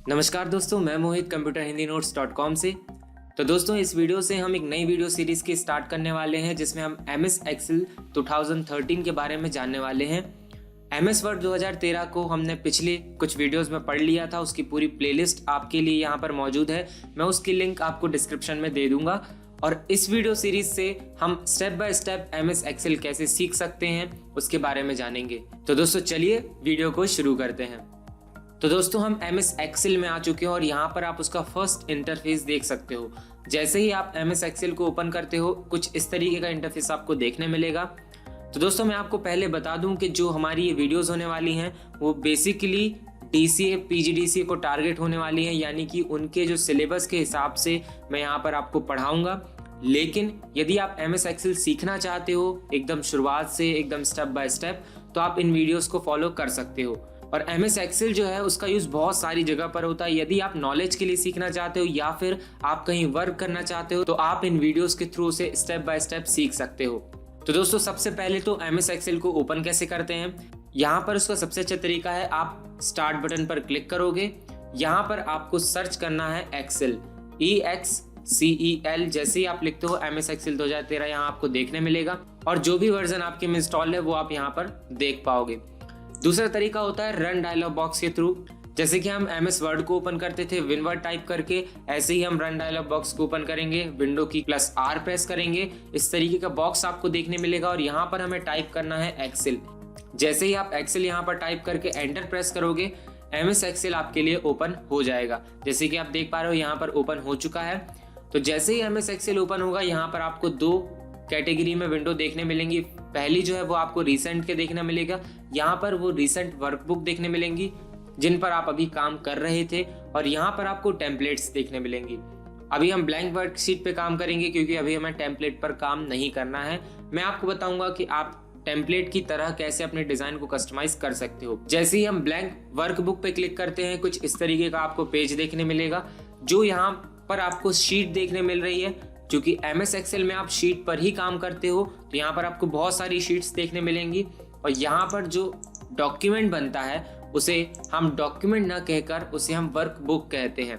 नमस्कार दोस्तों, मैं मोहित कंप्यूटर हिंदी नोट्स .com से। तो दोस्तों, इस वीडियो से हम एक नई वीडियो सीरीज़ की स्टार्ट करने वाले हैं जिसमें हम MS एक्सेल 2013 के बारे में जानने वाले हैं। MS वर्ड 2013 को हमने पिछले कुछ वीडियोस में पढ़ लिया था, उसकी पूरी प्लेलिस्ट आपके लिए यहाँ पर मौजूद है। मैं उसकी लिंक आपको डिस्क्रिप्शन में दे दूंगा। और इस वीडियो सीरीज से हम step by step MS Excel कैसे सीख सकते हैं उसके बारे में जानेंगे। तो दोस्तों चलिए वीडियो को शुरू करते हैं। तो दोस्तों, हम MS एक्सेल में आ चुके हैं और यहाँ पर आप उसका फर्स्ट इंटरफेस देख सकते हो। जैसे ही आप MS एक्सेल को ओपन करते हो, कुछ इस तरीके का इंटरफेस आपको देखने मिलेगा। तो दोस्तों, मैं आपको पहले बता दूं कि जो हमारी ये वीडियोस होने वाली हैं वो बेसिकली DCA PGDCA को टारगेट होने वाली हैं, यानी कि उनके जो सिलेबस के हिसाब से मैं यहाँ पर आपको पढ़ाऊँगा। लेकिन यदि आप MS एक्सेल सीखना चाहते हो एकदम शुरुआत से, एकदम स्टेप बाय स्टेप, तो आप इन वीडियोस को फॉलो कर सकते हो। और MS एक्सेल जो है उसका यूज़ बहुत सारी जगह पर होता है। यदि आप नॉलेज के लिए सीखना चाहते हो या फिर आप कहीं वर्क करना चाहते हो तो आप इन वीडियोस के थ्रू से स्टेप बाय स्टेप सीख सकते हो। तो दोस्तों, सबसे पहले तो MS एक्सेल को ओपन कैसे करते हैं, यहाँ पर उसका सबसे अच्छा तरीका है, आप स्टार्ट बटन पर क्लिक करोगे। यहाँ पर आपको सर्च करना है एक्सेल, EXCEL। जैसे ही आप लिखते हो MS एक्सेल 2013 यहाँ आपको देखने मिलेगा और जो भी वर्जन आपके में इंस्टॉल है वो आप यहाँ पर देख पाओगे। दूसरा तरीका होता है रन डायलॉग बॉक्स के थ्रू। जैसे कि हम MS वर्ड को ओपन करते थे विनवर्ड टाइप करके, ऐसे ही हम रन डायलॉग बॉक्स को ओपन करेंगे, विंडो की +R प्रेस करेंगे, इस तरीके का बॉक्स आपको देखने मिलेगा और यहाँ पर हमें टाइप करना है एक्सेल। जैसे ही आप एक्सेल यहाँ पर टाइप करके एंटर प्रेस करोगे, MS एक्सेल आपके लिए ओपन हो जाएगा। जैसे कि आप देख पा रहे हो यहाँ पर ओपन हो चुका है। तो जैसे ही MS एक्सेल ओपन होगा, यहाँ पर आपको दो कैटेगरी में विंडो देखने मिलेंगी। पहली जो है वो आपको रिसेंट के देखने मिलेगा, यहाँ पर वो रिसेंट वर्कबुक देखने मिलेंगी जिन पर आप अभी काम कर रहे थे, और यहाँ पर आपको टेम्पलेट्स देखने मिलेंगी। अभी हम ब्लैंक वर्कशीट पे काम करेंगे क्योंकि अभी हमें टेम्पलेट पर काम नहीं करना है। मैं आपको बताऊंगा कि आप टेम्पलेट की तरह कैसे अपने डिजाइन को कस्टमाइज कर सकते हो। जैसे ही हम ब्लैंक वर्कबुक पे क्लिक करते हैं, कुछ इस तरीके का आपको पेज देखने मिलेगा। जो यहाँ पर आपको शीट देखने मिल रही है, क्योंकि MS एक्सेल में आप शीट पर ही काम करते हो, तो यहाँ पर आपको बहुत सारी शीट्स देखने मिलेंगी। और यहाँ पर जो डॉक्यूमेंट बनता है उसे हम डॉक्यूमेंट ना कहकर उसे हम वर्कबुक कहते हैं।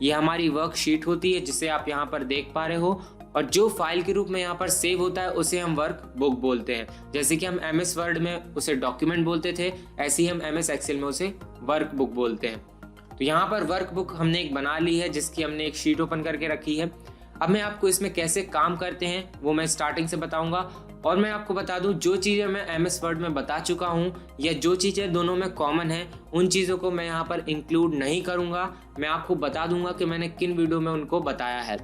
ये हमारी वर्कशीट होती है जिसे आप यहाँ पर देख पा रहे हो, और जो फाइल के रूप में यहाँ पर सेव होता है उसे हम वर्कबुक बोलते हैं। जैसे कि हम MS वर्ड में उसे डॉक्यूमेंट बोलते थे, ऐसे ही हम MS एक्सेल में उसे वर्कबुक बोलते हैं। तो यहाँ पर वर्कबुक हमने एक बना ली है जिसकी हमने एक शीट ओपन करके रखी है। अब मैं आपको इसमें कैसे काम करते हैं वो मैं स्टार्टिंग से बताऊंगा। और मैं आपको बता दूं, जो चीज़ें मैं MS वर्ड में बता चुका हूं या जो चीज़ें दोनों में कॉमन है, उन चीज़ों को मैं यहाँ पर इंक्लूड नहीं करूंगा। मैं आपको बता दूंगा कि मैंने किन वीडियो में उनको बताया है।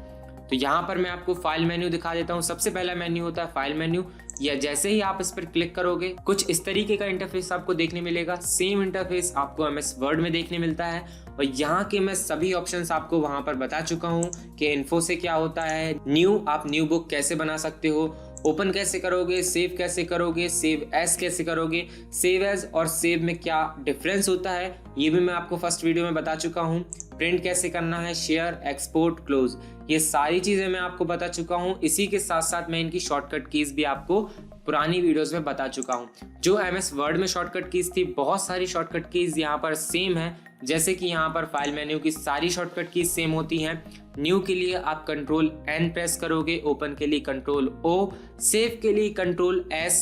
तो यहाँ पर मैं आपको फाइल मेन्यू दिखा देता हूँ। सबसे पहला मेन्यू होता है फाइल मेन्यू, या जैसे ही आप इस पर क्लिक करोगे कुछ इस तरीके का इंटरफेस आपको देखने मिलेगा। सेम इंटरफेस आपको MS वर्ड में देखने मिलता है, और यहाँ के मैं सभी ऑप्शंस आपको वहाँ पर बता चुका हूँ कि इन्फो से क्या होता है, न्यू आप न्यू बुक कैसे बना सकते हो, ओपन कैसे करोगे, सेव कैसे करोगे, सेव एज कैसे करोगे, सेव एज और सेव में क्या डिफरेंस होता है ये भी मैं आपको फर्स्ट वीडियो में बता चुका हूँ। प्रिंट कैसे करना है, शेयर, एक्सपोर्ट, क्लोज, ये सारी चीज़ें मैं आपको बता चुका हूँ। इसी के साथ साथ मैं इनकी शॉर्टकट कीज भी आपको पुरानी वीडियोस में बता चुका हूँ। जो MS वर्ड में शॉर्टकट कीज थी, बहुत सारी शॉर्टकट कीज यहाँ पर सेम है। जैसे कि यहाँ पर फाइल मेन्यू की सारी शॉर्टकट कीज सेम होती हैं। न्यू के लिए आप Ctrl+N प्रेस करोगे, ओपन के लिए Ctrl+O, सेव के लिए Ctrl+S,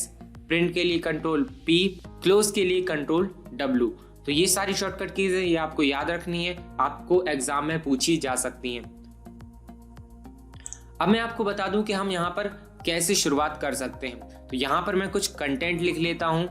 प्रिंट के लिए Ctrl+P, क्लोज के लिए Ctrl+W। तो ये सारी शॉर्टकट कीज है, ये आपको याद रखनी है, आपको एग्जाम में पूछी जा सकती हैं। अब मैं आपको बता दूं कि हम यहाँ पर कैसे शुरुआत कर सकते हैं। तो यहाँ पर मैं कुछ कंटेंट लिख लेता हूं।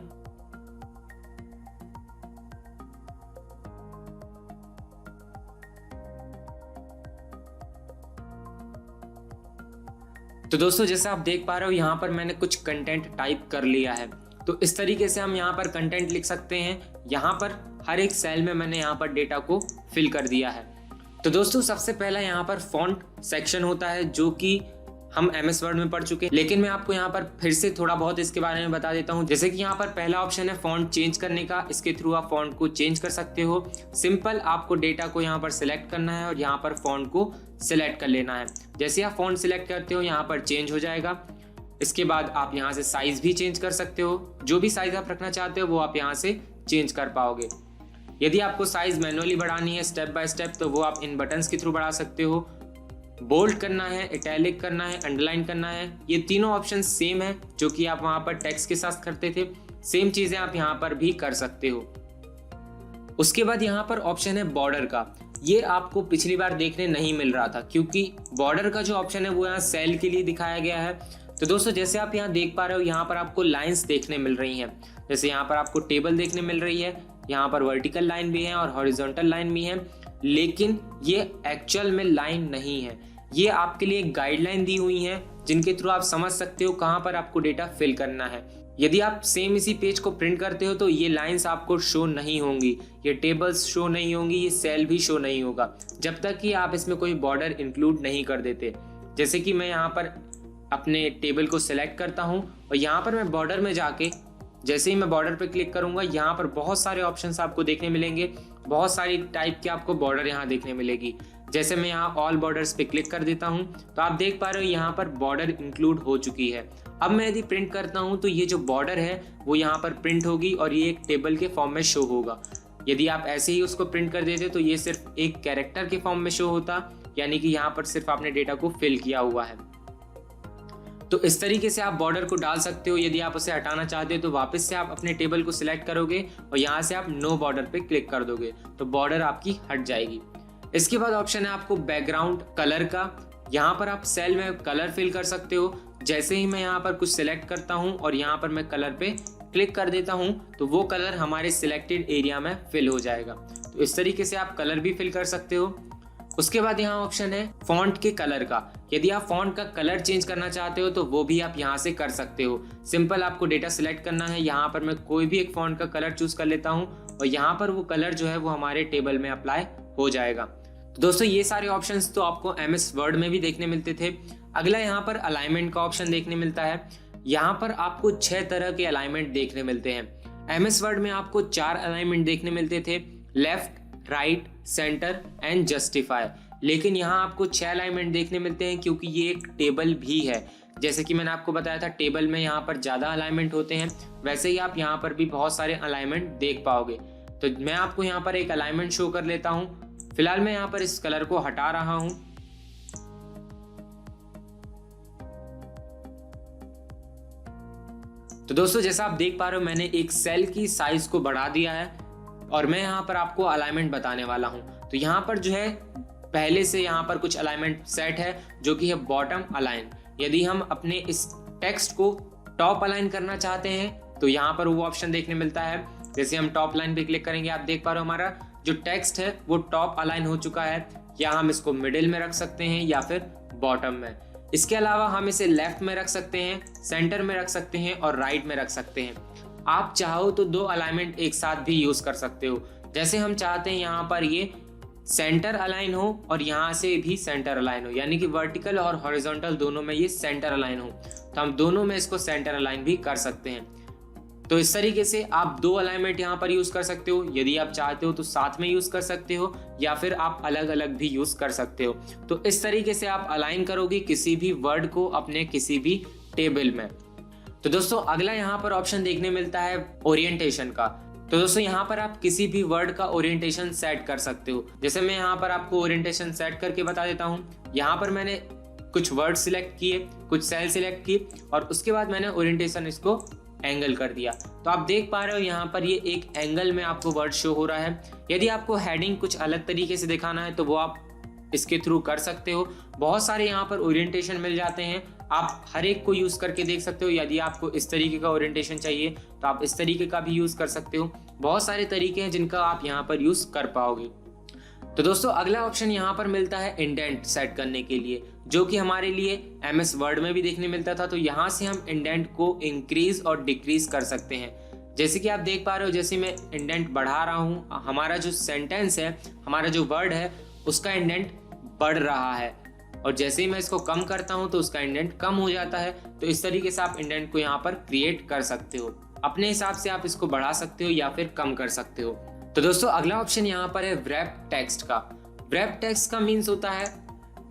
तो दोस्तों, जैसे आप देख पा रहे हो यहाँ पर मैंने कुछ कंटेंट टाइप कर लिया है। तो इस तरीके से हम यहाँ पर कंटेंट लिख सकते हैं। यहाँ पर हर एक सेल में मैंने यहाँ पर डेटा को फिल कर दिया है। तो दोस्तों, सबसे पहला यहाँ पर फॉन्ट सेक्शन होता है जो कि हम MS वर्ड में पढ़ चुके हैं, लेकिन मैं आपको यहाँ पर फिर से थोड़ा बहुत इसके बारे में बता देता हूँ। जैसे कि यहाँ पर पहला ऑप्शन है फॉन्ट चेंज करने का, इसके थ्रू आप फॉन्ट को चेंज कर सकते हो। सिंपल आपको डेटा को यहाँ पर सिलेक्ट करना है और यहाँ पर फॉन्ट को सिलेक्ट कर लेना है। जैसे आप फॉन्ट सिलेक्ट करते हो यहाँ पर चेंज हो जाएगा। इसके बाद आप यहाँ से साइज भी चेंज कर सकते हो, जो भी साइज आप रखना चाहते हो वो आप यहाँ से चेंज कर पाओगे। यदि आपको साइज मैनुअली बढ़ानी है स्टेप बाय स्टेप तो वो आप इन बटन्स के थ्रू बढ़ा सकते हो। बोल्ड करना है, इटैलिक करना है, अंडरलाइन करना है, ये तीनों ऑप्शन सेम है जो कि आप वहां पर टेक्स्ट के साथ करते थे, सेम चीजें आप यहाँ पर भी कर सकते हो। उसके बाद यहाँ पर ऑप्शन है बॉर्डर का। ये आपको पिछली बार देखने नहीं मिल रहा था क्योंकि बॉर्डर का जो ऑप्शन है वो यहाँ सेल के लिए दिखाया गया है। तो दोस्तों जैसे आप यहाँ देख पा रहे हो, यहाँ पर आपको लाइंस देखने मिल रही हैं। जैसे यहाँ पर आपको टेबल देखने मिल रही है, यहाँ पर वर्टिकल लाइन भी है और हॉरिजॉन्टल लाइन भी है, लेकिन ये एक्चुअल में लाइन नहीं है। ये आपके लिए एक गाइडलाइन दी हुई है जिनके थ्रू आप समझ सकते हो कहाँ पर आपको डेटा फिल करना है। यदि आप सेम इसी पेज को प्रिंट करते हो तो ये लाइंस आपको शो नहीं होंगी, ये टेबल्स शो नहीं होंगी, ये सेल भी शो नहीं होगा जब तक कि आप इसमें कोई बॉर्डर इंक्लूड नहीं कर देते। जैसे कि मैं यहाँ पर अपने टेबल को सिलेक्ट करता हूँ और यहाँ पर मैं बॉर्डर में जाके जैसे ही मैं बॉर्डर पे क्लिक करूंगा, यहाँ पर बहुत सारे ऑप्शंस आपको देखने मिलेंगे, बहुत सारी टाइप के आपको बॉर्डर यहाँ देखने मिलेगी। जैसे मैं यहाँ ऑल बॉर्डर्स पे क्लिक कर देता हूँ तो आप देख पा रहे हो यहाँ पर बॉर्डर इंक्लूड हो चुकी है। अब मैं यदि प्रिंट करता हूँ तो ये जो बॉर्डर है वो यहाँ पर प्रिंट होगी और ये एक टेबल के फॉर्म में शो होगा। यदि आप ऐसे ही उसको प्रिंट कर देते तो ये सिर्फ एक कैरेक्टर के फॉर्म में शो होता, यानी कि यहाँ पर सिर्फ आपने डेटा को फिल किया हुआ है। तो इस तरीके से आप बॉर्डर को डाल सकते हो। यदि आप उसे हटाना चाहते हो तो वापस से आप अपने टेबल को सिलेक्ट करोगे और यहाँ से आप नो बॉर्डर पे क्लिक कर दोगे तो बॉर्डर आपकी हट जाएगी। इसके बाद ऑप्शन है आपको बैकग्राउंड कलर का। यहाँ पर आप सेल में कलर फिल कर सकते हो। जैसे ही मैं यहाँ पर कुछ सिलेक्ट करता हूँ और यहाँ पर मैं कलर पे क्लिक कर देता हूँ तो वो कलर हमारे सिलेक्टेड एरिया में फिल हो जाएगा। तो इस तरीके से आप कलर भी फिल कर सकते हो। उसके बाद यहाँ ऑप्शन है फॉन्ट के कलर का। यदि आप फॉन्ट का कलर चेंज करना चाहते हो तो वो भी आप यहाँ से कर सकते हो। सिंपल आपको डेटा सिलेक्ट करना है, यहाँ पर मैं कोई भी एक फॉन्ट का कलर चूज कर लेता हूँ और यहाँ पर वो कलर जो है वो हमारे टेबल में अप्लाई हो जाएगा। तो दोस्तों ये सारे ऑप्शंस तो आपको MS वर्ड में भी देखने मिलते थे। अगला यहाँ पर अलाइनमेंट का ऑप्शन देखने मिलता है। यहाँ पर आपको 6 तरह के अलाइनमेंट देखने मिलते हैं। MS वर्ड में आपको 4 अलाइनमेंट देखने मिलते थे, left, right, centre and justify. लेकिन यहाँ आपको 6 अलाइनमेंट देखने मिलते हैं क्योंकि ये एक टेबल भी है। जैसे कि मैंने आपको बताया था टेबल में यहाँ पर ज़्यादा अलाइनमेंट होते हैं, वैसे ही आप यहाँ पर भी बहुत सारे अलाइनमेंट देख पाओगे। तो मैं आपको यहाँ पर एक अलाइनमेंट शो कर लेता हूँ। फिलहाल मैं यहाँ पर इस कलर को हटा रहा हूँ। तो दोस्तों जैसा आप देख पा रहे हो मैंने एक सेल की साइज को बढ़ा दिया है और मैं यहाँ पर आपको अलाइनमेंट बताने वाला हूँ। तो यहाँ पर जो है पहले से यहाँ पर कुछ अलाइनमेंट सेट है जो कि है बॉटम अलाइन। यदि हम अपने इस टेक्स्ट को टॉप अलाइन करना चाहते हैं तो यहाँ पर वो ऑप्शन देखने मिलता है। जैसे हम टॉप लाइन पे क्लिक करेंगे, आप देख पा रहे हो हमारा जो टेक्स्ट है वो टॉप अलाइन हो चुका है। या हम इसको मिडिल में रख सकते हैं या फिर बॉटम में। इसके अलावा हम इसे लेफ्ट में रख सकते हैं, सेंटर में रख सकते हैं और राइट में रख सकते हैं। आप चाहो तो 2 अलाइनमेंट एक साथ भी यूज कर सकते हो। जैसे हम चाहते हैं यहाँ पर ये सेंटर अलाइन हो और यहाँ से भी सेंटर अलाइन हो, यानी कि वर्टिकल और हॉरिजॉन्टल दोनों में ये सेंटर अलाइन हो, तो हम दोनों में इसको सेंटर अलाइन भी कर सकते हैं। तो इस तरीके से आप 2 अलाइनमेंट यहाँ पर यूज कर सकते हो। यदि आप चाहते हो तो साथ में यूज कर सकते हो या फिर आप अलग अलग भी यूज कर सकते हो। तो इस तरीके से आप अलाइन करोगे किसी भी वर्ड को अपने किसी भी टेबल में। तो दोस्तों अगला यहाँ पर ऑप्शन देखने मिलता है ओरिएंटेशन का। तो दोस्तों यहाँ पर आप किसी भी वर्ड का ओरिएंटेशन सेट कर सकते हो। जैसे मैं यहाँ पर आपको ओरिएंटेशन सेट करके बता देता हूँ। यहाँ पर मैंने कुछ वर्ड सिलेक्ट किए, कुछ सेल सिलेक्ट किए और उसके बाद मैंने ओरिएंटेशन इसको एंगल कर दिया। तो आप देख पा रहे हो यहाँ पर ये एक एंगल में आपको वर्ड शो हो रहा है। यदि आपको हेडिंग कुछ अलग तरीके से दिखाना है तो वो आप इसके थ्रू कर सकते हो। बहुत सारे यहाँ पर ओरिएंटेशन मिल जाते हैं, आप हर एक को यूज करके देख सकते हो। यदि आपको इस तरीके का ओरिएंटेशन चाहिए तो आप इस तरीके का भी यूज कर सकते हो। बहुत सारे तरीके हैं जिनका आप यहाँ पर यूज कर पाओगे। तो दोस्तों अगला ऑप्शन यहाँ पर मिलता है इंडेंट सेट करने के लिए, जो कि हमारे लिए MS वर्ड में भी देखने मिलता था। तो यहाँ से हम इंडेंट को इंक्रीज और डिक्रीज कर सकते हैं। जैसे कि आप देख पा रहे हो, जैसे मैं इंडेंट बढ़ा रहा हूँ, हमारा जो सेंटेंस है, हमारा जो वर्ड है, उसका इंडेंट बढ़ रहा है और जैसे ही मैं इसको कम करता हूँ तो उसका इंडेंट कम हो जाता है। तो इस तरीके से आप इंडेंट को यहाँ पर क्रिएट कर सकते हो। अपने हिसाब से आप इसको बढ़ा सकते हो या फिर कम कर सकते हो। तो दोस्तों अगला ऑप्शन यहाँ पर है व्रैप टेक्स्ट का। व्रैप टेक्स्ट का मीन्स होता है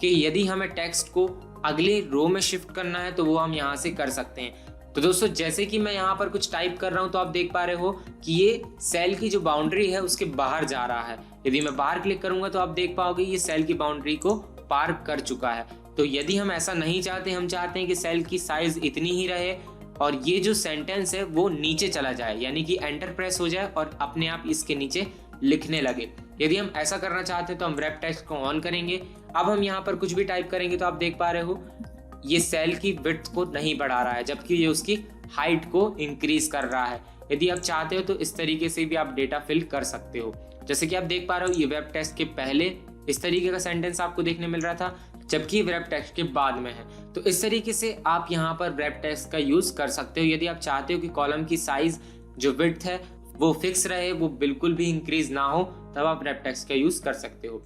कि यदि हमें टेक्स्ट को अगले रो में शिफ्ट करना है तो वो हम यहाँ से कर सकते हैं। तो दोस्तों जैसे कि मैं यहाँ पर कुछ टाइप कर रहा हूँ तो आप देख पा रहे हो कि ये सेल की जो बाउंड्री है उसके बाहर जा रहा है। यदि मैं बाहर क्लिक करूंगा तो आप देख पाओगे ये सेल की बाउंड्री को पार कर चुका है। तो यदि हम ऐसा नहीं चाहते, हम चाहते हैं कि सेल की साइज इतनी ही रहे और ये जो सेंटेंस है वो नीचे चला जाए, यानी कि एंटर प्रेस हो जाए और अपने आप इसके नीचे लिखने लगे। यदि हम ऐसा करना चाहते हैं तो हम व्रैप टेक्स्ट को ऑन करेंगे। अब हम यहाँ पर कुछ भी टाइप करेंगे तो आप देख पा रहे हो ये सेल की विड्थ को नहीं बढ़ा रहा है, जबकि ये उसकी हाइट को इंक्रीज कर रहा है। यदि आप चाहते हो तो इस तरीके से भी आप डेटा फिल कर सकते हो। जैसे कि आप देख पा रहे हो ये वेब टेक्स्ट के पहले इस तरीके का सेंटेंस आपको देखने मिल रहा था, जबकि वेब टेक्स्ट के बाद में है। तो इस तरीके से आप यहाँ पर वेब टेक्स्ट का यूज कर सकते हो। यदि आप चाहते हो कि कॉलम की साइज जो विड्थ है वो फिक्स रहे, वो बिल्कुल भी इंक्रीज ना हो, तब आप वेब टेक्स्ट का यूज कर सकते हो।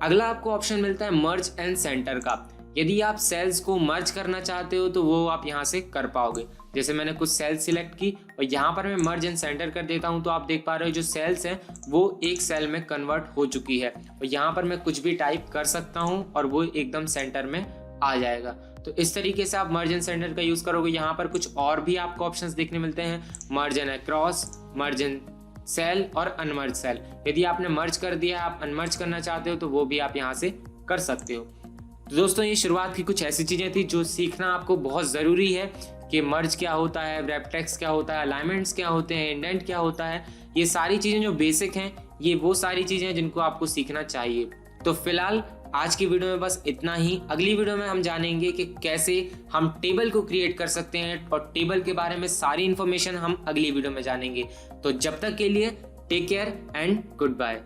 अगला आपको ऑप्शन मिलता है मर्ज एंड सेंटर का। यदि आप सेल्स को मर्ज करना चाहते हो तो वो आप यहाँ से कर पाओगे। जैसे मैंने कुछ सेल्स सिलेक्ट की और यहाँ पर मैं मर्ज एंड सेंटर कर देता हूँ तो आप देख पा रहे हो जो सेल्स हैं वो एक सेल में कन्वर्ट हो चुकी है और यहाँ पर मैं कुछ भी टाइप कर सकता हूँ और वो एकदम सेंटर में आ जाएगा। तो इस तरीके से आप मर्ज एंड सेंटर का यूज करोगे। यहाँ पर कुछ और भी आपको ऑप्शंस देखने मिलते हैं, merge and across, merge and cell और अनमर्ज सेल। यदि आपने मर्ज कर दिया, आप अनमर्ज करना चाहते हो तो वो भी आप यहाँ से कर सकते हो। तो दोस्तों ये शुरुआत की कुछ ऐसी चीज़ें थी जो सीखना आपको बहुत ज़रूरी है कि मर्ज क्या होता है, व्रैप टेक्स्ट क्या होता है, अलाइनमेंट्स क्या होते हैं, इंडेंट क्या होता है। ये सारी चीज़ें जो बेसिक हैं, ये वो सारी चीज़ें हैं जिनको आपको सीखना चाहिए। तो फिलहाल आज की वीडियो में बस इतना ही। अगली वीडियो में हम जानेंगे कि कैसे हम टेबल को क्रिएट कर सकते हैं और टेबल के बारे में सारी इन्फॉर्मेशन हम अगली वीडियो में जानेंगे। तो जब तक के लिए take care and good bye.